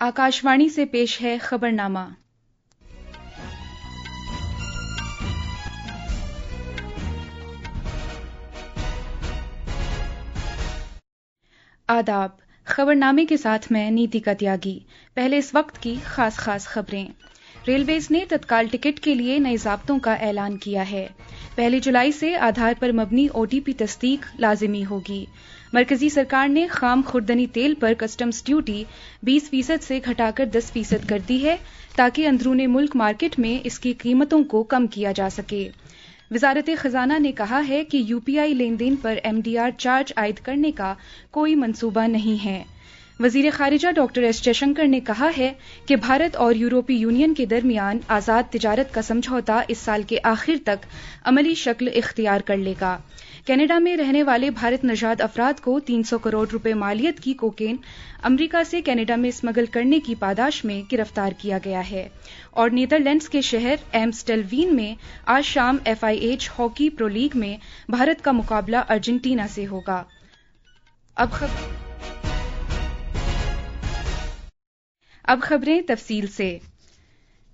आकाशवाणी से पेश है खबरनामा। आदाब। खबरनामे के साथ मैं नीतिका त्यागी। पहले इस वक्त की खास खबरें। रेलवेज ने तत्काल टिकट के लिए नए ज़ाब्तों का ऐलान किया है। 1 जुलाई से आधार पर मबनी OTP तस्दीक लाजिमी होगी। मरकजी सरकार ने खाम खुर्दनी तेल पर कस्टम्स ड्यूटी 20% से घटाकर 10% कर दी है, ताकि अंदरूनी मुल्क मार्केट में इसकी कीमतों को कम किया जा सके। वजारत खजाना ने कहा है कि UPI लेन देन पर MDR चार्ज आयद करने का कोई मंसूबा नहीं है। वजीर खारिजा डॉक्टर एस जयशंकर ने कहा है कि भारत और यूरोपीय यूनियन के दरमियान आज़ाद तिजारत का समझौता इस साल के आखिर तक अमली शक्ल इख्तियार कर लेगा। कनाडा में रहने वाले भारत नजाद अफराद को 300 करोड़ रुपए मालियत की कोकेन अमरीका से कनाडा में स्मगल करने की पादाश में गिरफ्तार किया गया है। और नीदरलैंड्स के शहर एम्स्टेलवीन में आज शाम FIH हॉकी प्रो लीग में भारत का मुकाबला अर्जेंटीना से होगा। अब खबरें तफसील से।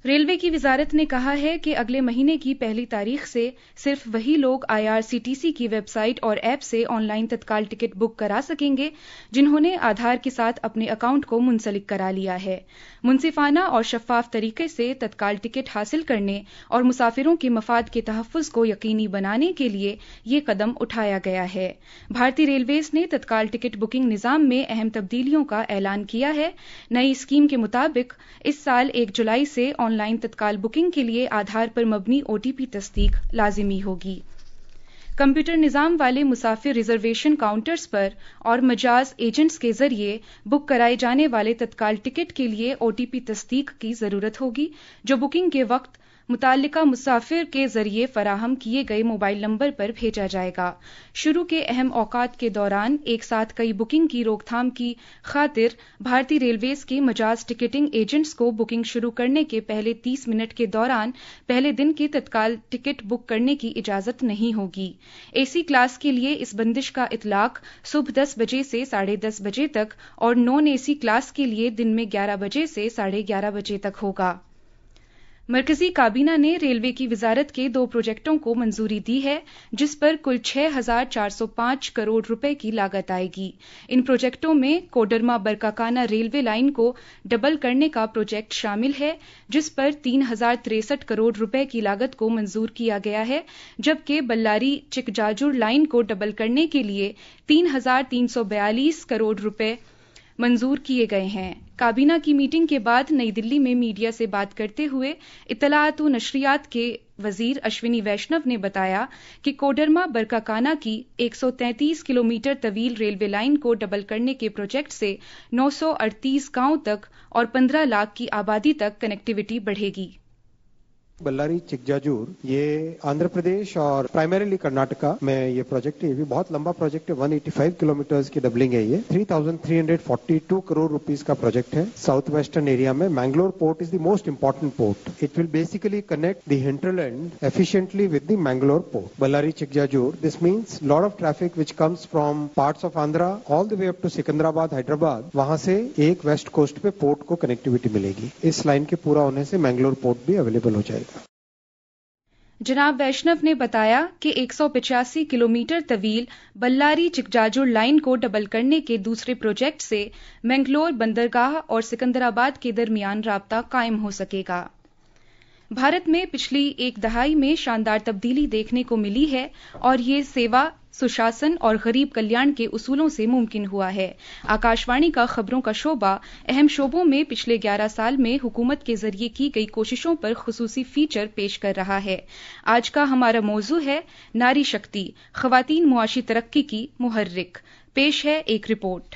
रेलवे की वजारत ने कहा है कि अगले महीने की 1 तारीख से सिर्फ वही लोग IRCTC की वेबसाइट और ऐप से ऑनलाइन तत्काल टिकट बुक करा सकेंगे जिन्होंने आधार के साथ अपने अकाउंट को मुंसलिक करा लिया है। मुनसिफाना और शफाफ तरीके से तत्काल टिकट हासिल करने और मुसाफिरों के मफाद के तहफ़्फ़ुज़ को यकीनी बनाने के लिए ये कदम उठाया गया है। भारतीय रेलवेज ने तत्काल टिकट बुकिंग निज़ाम में अहम तब्दीलियों का ऐलान किया है। नई स्कीम के मुताबिक इस साल 1 जुलाई से ऑनलाइन तत्काल बुकिंग के लिए आधार पर मबनी OTP तस्दीक लाजिमी होगी। कंप्यूटर निज़ाम वाले मुसाफिर रिजर्वेशन काउंटर्स पर और मजाज एजेंट्स के जरिए बुक कराए जाने वाले तत्काल टिकट के लिए OTP तस्दीक की ज़रूरत होगी, जो बुकिंग के वक्त मुताल्लिका मुसाफिर के जरिए फराहम किए गए मोबाइल नंबर पर भेजा जाएगा। शुरू के अहम औकात के दौरान एक साथ कई बुकिंग की रोकथाम की खातिर भारतीय रेलवेज के मजाज टिकटिंग एजेंट्स को बुकिंग शुरू करने के पहले 30 मिनट के दौरान पहले दिन के तत्काल टिकट बुक करने की इजाजत नहीं होगी। AC क्लास के लिए इस बंदिश का इतलाक सुबह 10 बजे से 10:30 बजे तक और नॉन AC क्लास के लिए दिन में 11 बजे से 11:30 बजे तक होगा। मरकजी काबीना ने रेलवे की वजारत के 2 प्रोजेक्टों को मंजूरी दी है, जिस पर कुल 6,405 करोड़ रुपए की लागत आएगी। इन प्रोजेक्टों में कोडरमा बरकाकाना रेलवे लाइन को डबल करने का प्रोजेक्ट शामिल है, जिस पर 3,063 करोड़ रुपए की लागत को मंजूर किया गया है, जबकि बल्लारी चिकजाजुर लाइन को डबल करने के लिए 3,342 करोड़ रुपए मंजूर किए गए हैं। काबीना की मीटिंग के बाद नई दिल्ली में मीडिया से बात करते हुए इत्तलाआत व नशरियात के वजीर अश्विनी वैष्णव ने बताया कि कोडरमा बरकाकाना की 133 किलोमीटर तवील रेलवे लाइन को डबल करने के प्रोजेक्ट से 938 गांव तक और 15 लाख की आबादी तक कनेक्टिविटी बढ़ेगी। बल्लारी चिकजाजूर ये आंध्र प्रदेश और प्राइमरीली कर्नाटका में ये प्रोजेक्ट है। ये भी बहुत लंबा प्रोजेक्ट है। 185 किलोमीटर की डबलिंग है। ये 3,342 करोड़ रुपीस का प्रोजेक्ट है। साउथ वेस्टर्न एरिया में Mangalore port is the most important port. It will basically connect the hinterland efficiently with the Mangalore port. Ballari Chikjajur, this means lot of traffic which comes from parts of Andhra all the way up to Secunderabad, Hyderabad, वहां से एक west coast पे port को connectivity मिलेगी। इस line के पूरा होने से मैंगलोर पोर्ट भी अवेलेबल हो जाएगा। जनाब वैष्णव ने बताया कि 185 किलोमीटर तवील बल्लारी चिकजाजुर लाइन को डबल करने के दूसरे प्रोजेक्ट से मैंगलोर बंदरगाह और सिकंदराबाद के दरमियान राब्ता कायम हो सकेगा। भारत में पिछली एक दहाई में शानदार तब्दीली देखने को मिली है और ये सेवा, सुशासन और गरीब कल्याण के उसूलों से मुमकिन हुआ है। आकाशवाणी का खबरों का शोबा अहम शोबों में पिछले 11 साल में हुकूमत के जरिए की गई कोशिशों पर खुसूसी फीचर पेश कर रहा है। आज का हमारा मौजू है नारी शक्ति, ख़वातीन मुआशी तरक्की की मुहर्रिक। पेश है एक रिपोर्ट।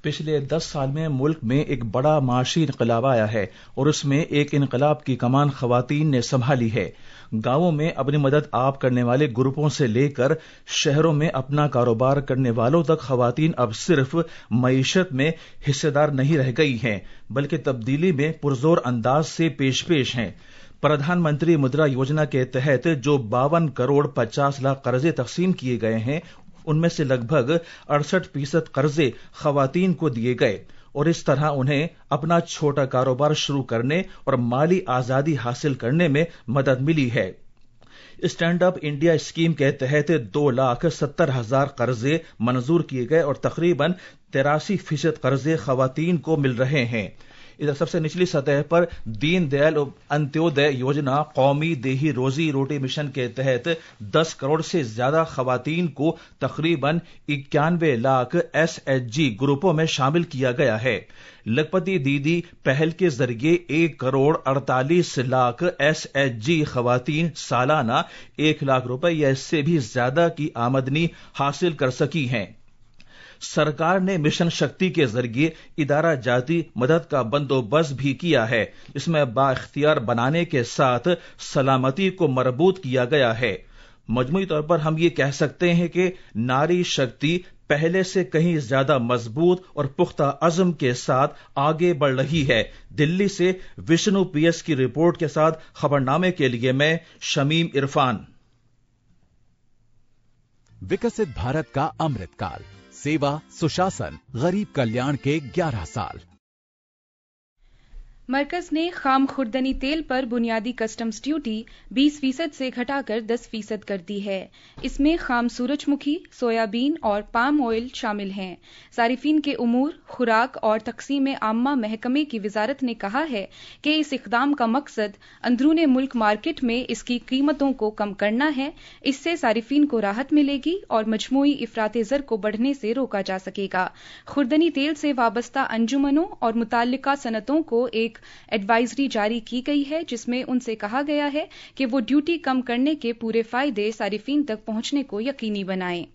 पिछले 10 साल में मुल्क में एक बड़ा माशी इनकलाब आया है और उसमें एक इनकलाब की कमान ख़वातीन ने संभाली है। गांवों में अपनी मदद आप करने वाले ग्रुपों से लेकर शहरों में अपना कारोबार करने वालों तक ख़वातीन अब सिर्फ मईशत में हिस्सेदार नहीं रह गई हैं, बल्कि तब्दीली में पुरजोर अंदाज से पेश हैं। प्रधानमंत्री मुद्रा योजना के तहत जो 52 करोड़ 50 लाख कर्जे तकसीम किए गए हैं, उनमें से लगभग 68% कर्जे खवातीन को दिए गए और इस तरह उन्हें अपना छोटा कारोबार शुरू करने और माली आजादी हासिल करने में मदद मिली है। स्टैंड अप इंडिया स्कीम के तहत 2,70,000 कर्जे मंजूर किए गए और तकरीबन 83% कर्जे खवातीन को मिल रहे हैं। इधर सबसे निचली सतह पर दीनदयाल अंत्योदय योजना कौमी देही रोजी रोटी मिशन के तहत 10 करोड़ से ज्यादा खवातीन को तकरीबन 91 लाख SHG ग्रुपों में शामिल किया गया है। लखपति दीदी पहल के जरिए 1 करोड़ 48 लाख SHG खवातीन सालाना 1 लाख रुपए या इससे भी ज्यादा की आमदनी हासिल कर सकी हैं। सरकार ने मिशन शक्ति के जरिए इदारा जाती मदद का बंदोबस्त भी किया है। इसमें बाइख्तियार बनाने के साथ सलामती को मजबूत किया गया है। मजमूई तौर पर हम ये कह सकते हैं कि नारी शक्ति पहले से कहीं ज्यादा मजबूत और पुख्ता अज़्म के साथ आगे बढ़ रही है। दिल्ली से विष्णु PS की रिपोर्ट के साथ खबरनामे के लिए मैं शमीम इरफान। विकसित भारत का अमृतकाल, सेवा सुशासन गरीब कल्याण के 11 साल। मरकज ने खाम खुर्दनी तेल पर बुनियादी कस्टम्स ड्यूटी 20% से घटाकर 10% कर दी है। इसमें खाम सूरजमुखी, सोयाबीन और पाम ऑयल शामिल हैं। सारिफीन के उमूर, खुराक और तकसीम आम्मा महकमे की वजारत ने कहा है कि इस इक़दाम का मकसद अंदरूने मुल्क मार्केट में इसकी कीमतों को कम करना है। इससे सारिफीन को राहत मिलेगी और मजमूई इफराते ज़र को बढ़ने से रोका जा सकेगा। खुर्दनी तेल से वाबस्ता अंजुमनों और मुताल्लिका सनतों को एक एडवाइजरी जारी की गई है, जिसमें उनसे कहा गया है कि वो ड्यूटी कम करने के पूरे फायदे सारिफीन तक पहुंचने को यकीनी बनाएं।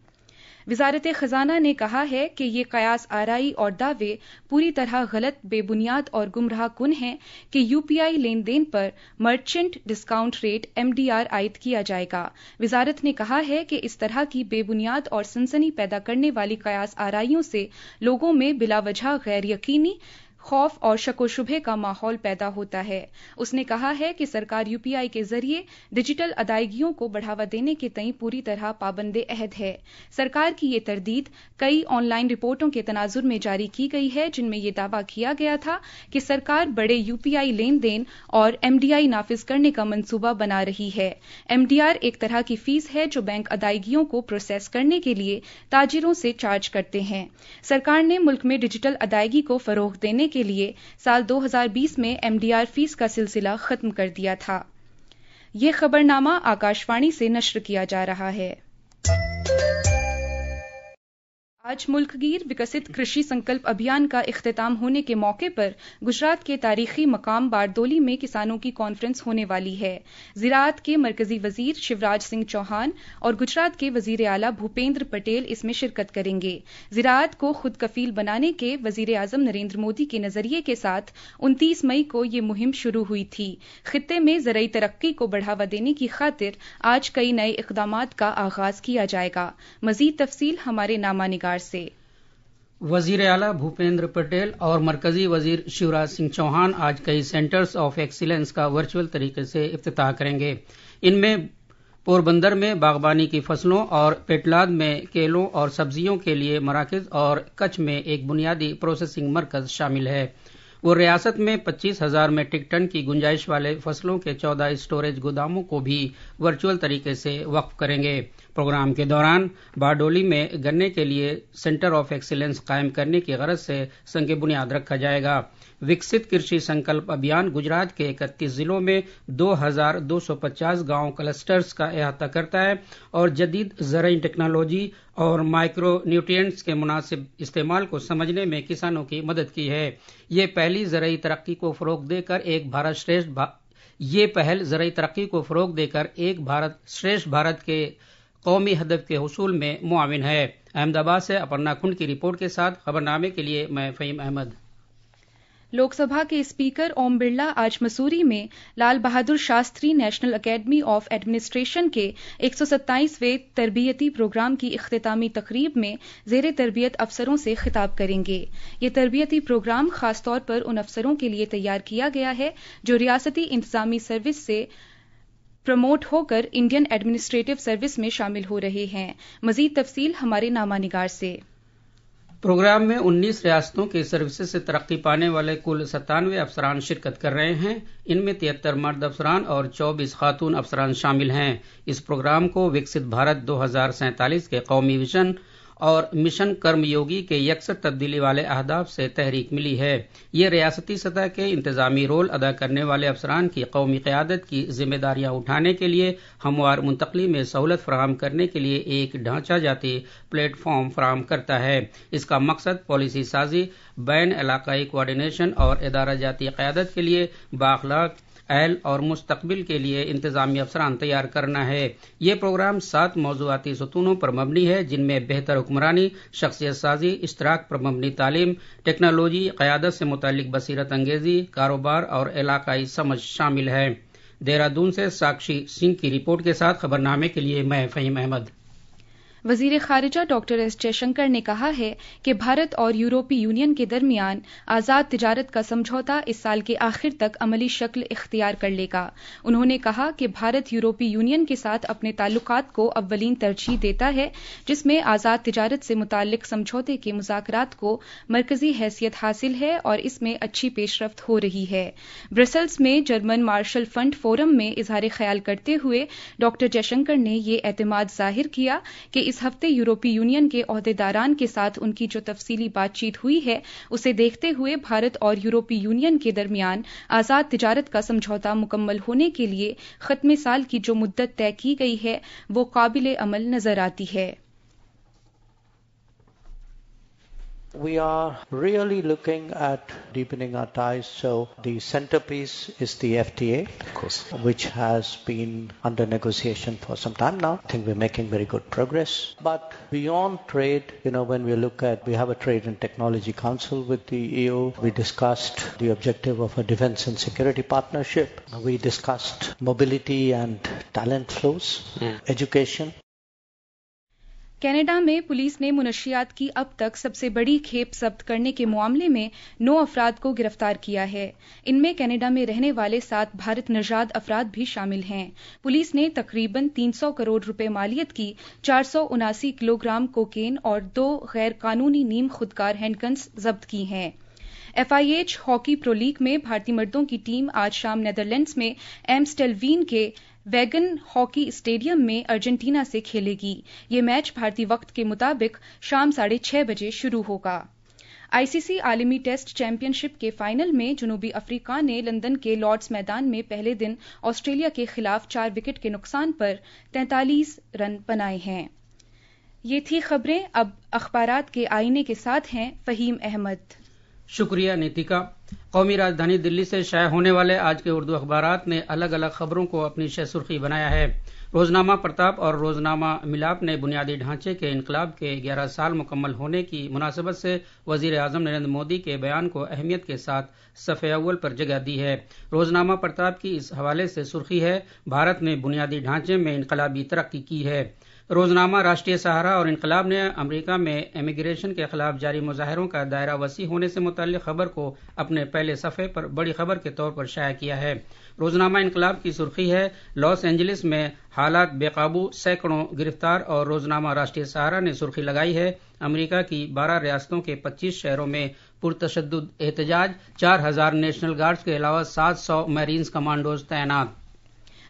वजारत खजाना ने कहा है कि ये कयास आराई और दावे पूरी तरह गलत, बेबुनियाद और गुमराह कुन हैं कि UPI लेन देन पर मर्चेंट डिस्काउंट रेट MDR आयद किया जाएगा। वजारत ने कहा है कि इस तरह की बेबुनियाद और सनसनी पैदा करने वाली कयास आराइयों से लोगों में बिलावजह गैर यकीनी, खौफ और शको शुबे का माहौल पैदा होता है। उसने कहा है कि सरकार UPI के जरिए डिजिटल अदायगियों को बढ़ावा देने के तई पूरी तरह पाबंद अहद है। सरकार की ये तरदीद कई ऑनलाइन रिपोर्टों के तनाजुर में जारी की गई है, जिनमें यह दावा किया गया था कि सरकार बड़े UPI लेन देन और MDI नाफिज करने का मंसूबा बना रही है। MDR एक तरह की फीस है जो बैंक अदायगियों को प्रोसेस करने के लिए ताजिरों से चार्ज करते हैं। सरकार ने मुल्क में डिजिटल अदायगी को फरोग देने के लिए साल 2020 में MDR फीस का सिलसिला खत्म कर दिया था। यह खबरनामा आकाशवाणी से नश्र किया जा रहा है। आज मुल्कगीर विकसित कृषि संकल्प अभियान का इख्तिताम होने के मौके पर गुजरात के तारीखी मकाम बारदोली में किसानों की कॉन्फ्रेंस होने वाली है। ज़राअत के मरकजी वजीर शिवराज सिंह चौहान और गुजरात के वजीर आला भूपेंद्र पटेल इसमें शिरकत करेंगे। ज़राअत को खुद कफील बनाने के वजीर आजम नरेंद्र मोदी के नजरिए के साथ 29 मई को ये मुहिम शुरू हुई थी। खित्ते में ज़राई तरक्की को बढ़ावा देने की खातिर आज कई नए इक़दामात का आगाज किया जाएगा। मजीद तफसील हमारे नामा निगार से। वजीर आला भूपेंद्र पटेल और मरकजी वजीर शिवराज सिंह चौहान आज कई सेंटर्स ऑफ एक्सीलेंस का वर्चुअल तरीके से इफ्तिताह करेंगे। इनमें पोरबंदर में बागबानी की फसलों और पेटलाद में केलों और सब्जियों के लिए मराकज और कच्छ में एक बुनियादी प्रोसेसिंग मरकज शामिल है। वो रियासत में 25,000 मेट्रिक टन की गुंजाइश वाले फसलों के 14 स्टोरेज गोदामों को भी वर्चुअल तरीके से वक्फ करेंगे। प्रोग्राम के दौरान बारडोली में गन्ने के लिए सेंटर ऑफ एक्सीलेंस कायम करने की गरज से संग बुनियाद रखा जाएगा। विकसित कृषि संकल्प अभियान गुजरात के 31 जिलों में 2,250 गांव क्लस्टर्स का अहाता करता है और जदीद ज़राई टेक्नोलॉजी और माइक्रो न्यूट्रिएंट्स के मुनासिब इस्तेमाल को समझने में किसानों की मदद की है। ये पहली ज़राई तरक्की को फ़रोग देकर एक भारत श्रेष्ठ भारत के कौमी हदफ के हुसूल में मुआविन है। अहमदाबाद से अपर्णा खुंड की रिपोर्ट के साथ खबरनामे के लिए मैं फ़हीम अहमद। लोक सभा के स्पीकर ओम बिरला आज मसूरी में Lal Bahadur Shastri national academy of administration के 127वें तरबियती प्रोग्राम की इख्तितामी तकरीब में ज़ेरे तरबियत अफसरों से खिताब करेंगे। ये तरबियती प्रोग्राम खासतौर पर उन अफसरों के लिए तैयार किया गया है जो रियासती इंतजामी सर्विस से प्रमोट होकर इंडियन एडमिनिस्ट्रेटिव सर्विस में शामिल हो रहे हैं। मजीद तफसील हमारे नामा निगार से। प्रोग्राम में 19 रियासतों के सर्विसेज से तरक्की पाने वाले कुल 97 अफसरान शिरकत कर रहे हैं। इनमें 73 मर्द अफसरान और 24 खातून अफसरान शामिल हैं। इस प्रोग्राम को विकसित भारत 2047 के कौमी विजन और मिशन कर्मयोगी के यकसर तब्दीली वाले अहदाफ से तहरीक मिली है। ये रियासती सतह के इंतजामी रोल अदा करने वाले अफसरान की कौमी क़यादत की जिम्मेदारियां उठाने के लिए हमवार मुंतकली में सहूलत फराहम करने के लिए एक ढांचा जाती प्लेटफॉर्म फराहम करता है। इसका मकसद पॉलिसी साजी, बैन इलाकाई कोऑर्डिनेशन और इदारा जाती क़यादत के लिए बाअखलाक अहल और मुस्तकबिल के लिए इंतजामी अफसरान तैयार करना है। ये प्रोग्राम 7 मौज़ूआती सतूनों पर मबनी है, जिनमें बेहतर हुक्मरानी, शख्सियत साजी, इश्तराक पर मबनी तालीम, टेक्नोलॉजी, क़यादत से मुतालिक बसीरत अंगेजी, कारोबार और इलाकाई समझ शामिल है। देहरादून से साक्षी सिंह की रिपोर्ट के साथ खबरनामे के लिए मैं फ़हीम अहमद। वजीर खारिजा डॉक्टर एस जयशंकर ने कहा है कि भारत और यूरोपीय यूनियन के दरमियान आज़ाद तिजारत का समझौता इस साल के आखिर तक अमली शक्ल इख्तियार कर लेगा। उन्होंने कहा कि भारत यूरोपीय यूनियन के साथ अपने ताल्लुकात को अव्वलीन तरजीह देता है, जिसमें आज़ाद तिजारत से मुताल्लिक समझौते के मुज़ाकरात को मरकजी हैसियत हासिल है और इसमें अच्छी पेशरफ्त हो रही है। ब्रसल्स में जर्मन मार्शल फंड फोरम में इजहार ख्याल करते हुए डॉक्टर जयशंकर ने ये एतमाद जाहिर किया कि इस हफ्ते यूरोपीय यूनियन के ओहदेदारान के साथ उनकी जो तफसीली बातचीत हुई है, उसे देखते हुए भारत और यूरोपीय यूनियन के दरमियान आज़ाद तिजारत का समझौता मुकम्मल होने के लिए खत्मे साल की जो मुद्दत तय की गई है वो काबिल अमल नजर आती है। We are really looking at deepening our ties, so the centerpiece is the FTA, of course, which has been under negotiation for some time now. I think we're making very good progress. But beyond trade, when we look at, we have a Trade and Technology Council with the EU. We discussed the objective of a defense and security partnership. We discussed mobility and talent flows, education. Canada में police ने मुनशियात की अब तक सबसे बड़ी खेप जब्त करने के मामले में 9 अफराद को गिरफ्तार किया है। इनमें कनाडा में रहने वाले 7 भारत निर्जात अफराद भी शामिल हैं। पुलिस ने तकरीबन 300 करोड़ रुपए मालियत की 479 किलोग्राम कोकेन और 2 गैर कानूनी नीम खुदकार हैंडगन्स जब्त की हैं। FIH हॉकी प्रो लीग में भारतीय मर्दों की टीम आज शाम नेदरलैंड्स में एम्स्टेलवीन के वैगन हॉकी स्टेडियम में अर्जेंटीना से खेलेगी। ये मैच भारतीय वक्त के मुताबिक शाम 6:30 बजे शुरू होगा। ICC आलमी टेस्ट चैंपियनशिप के फाइनल में जनूबी अफ्रीका ने लंदन के लॉर्ड्स मैदान में पहले दिन ऑस्ट्रेलिया के खिलाफ 4 विकेट के नुकसान पर 43 रन बनाए हैं। ये थी खबरें। अब अखबारात के आईने के साथ हैं फ़हीम अहमद। शुक्रिया नीतिका। कौमी राजधानी दिल्ली से शाया होने वाले आज के उर्दू अखबारात ने अलग अलग खबरों को अपनी शह सुर्खी बनाया है। रोजनामा प्रताप और रोजनामा मिलाप ने बुनियादी ढांचे के इनकलाब के 11 साल मुकम्मल होने की मुनासिबत से वजीर आजम नरेंद्र मोदी के बयान को अहमियत के साथ सफ़े अव्वल पर जगह दी है। रोजनामा प्रताप की इस हवाले से सुर्खी है, भारत ने बुनियादी ढांचे में इनकलाबी तरक्की की है। रोजनामा राष्ट्रीय सहारा और इनकलाब ने अमेरिका में इमिग्रेशन के खिलाफ जारी मुजाहरों का दायरा वसी होने से मुताल्लिक खबर को अपने पहले सफ़े पर बड़ी खबर के तौर पर शाया किया है। रोजनामा इनकलाब की सुर्खी है, लॉस एंजलिस में हालात बेकाबू, सैकड़ों गिरफ्तार। और रोजनामा राष्ट्रीय सहारा ने सुर्खी लगाई है, अमेरिका की 12 रियासतों के 25 शहरों में पुरतशद्दुद एहतजाज, 4000 नेशनल गार्ड्स के अलावा 700 मैरीन्स कमांडोज तैनात।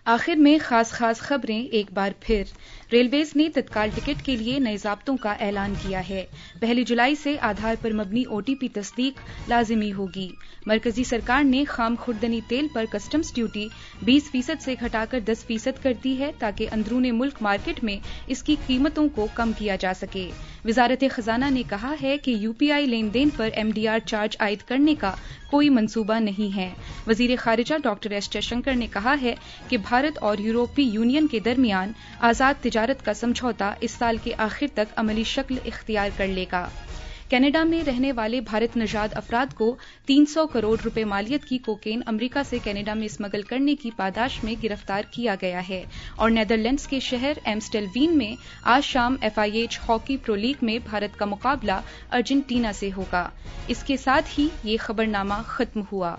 आखिर में खास खबरें एक बार फिर। रेलवेज ने तत्काल टिकट के लिए नए ज़ाब्तों का ऐलान किया है। 1 जुलाई से आधार पर मबनी OTP तस्दीक लाजिमी होगी। मरकजी सरकार ने खाम खुर्दनी तेल पर कस्टम्स ड्यूटी 20% से घटाकर 10% कर दी है, ताकि अंदरूनी मुल्क मार्केट में इसकी कीमतों को कम किया जा सके। वजारत खजाना ने कहा है कि UPI लेन देन पर MDR चार्ज आयद करने का कोई मंसूबा नहीं है। वजीर खारिजा डॉक्टर एस जयशंकर ने कहा है कि भारत और यूरोपीय यूनियन के दरमियान आज़ाद तिजारत का समझौता इस साल के आखिर तक अमली शक्ल इख्तियार कर लेगा। کینیڈا میں رہنے والے بھارت نژاد افراد کو 300 کروڑ روپے مالیت کی کوکین امریکہ سے کینیڈا میں اسمگل کرنے کی پاداش میں گرفتار کیا گیا ہے. اور نیدرلینڈز کے شہر ایمسٹلوین میں آج شام FIH ہاکی پرو لیگ میں بھارت کا مقابلہ ارجنٹینا سے ہوگا. اس کے ساتھ ہی یہ خبرنامہ ختم ہوا.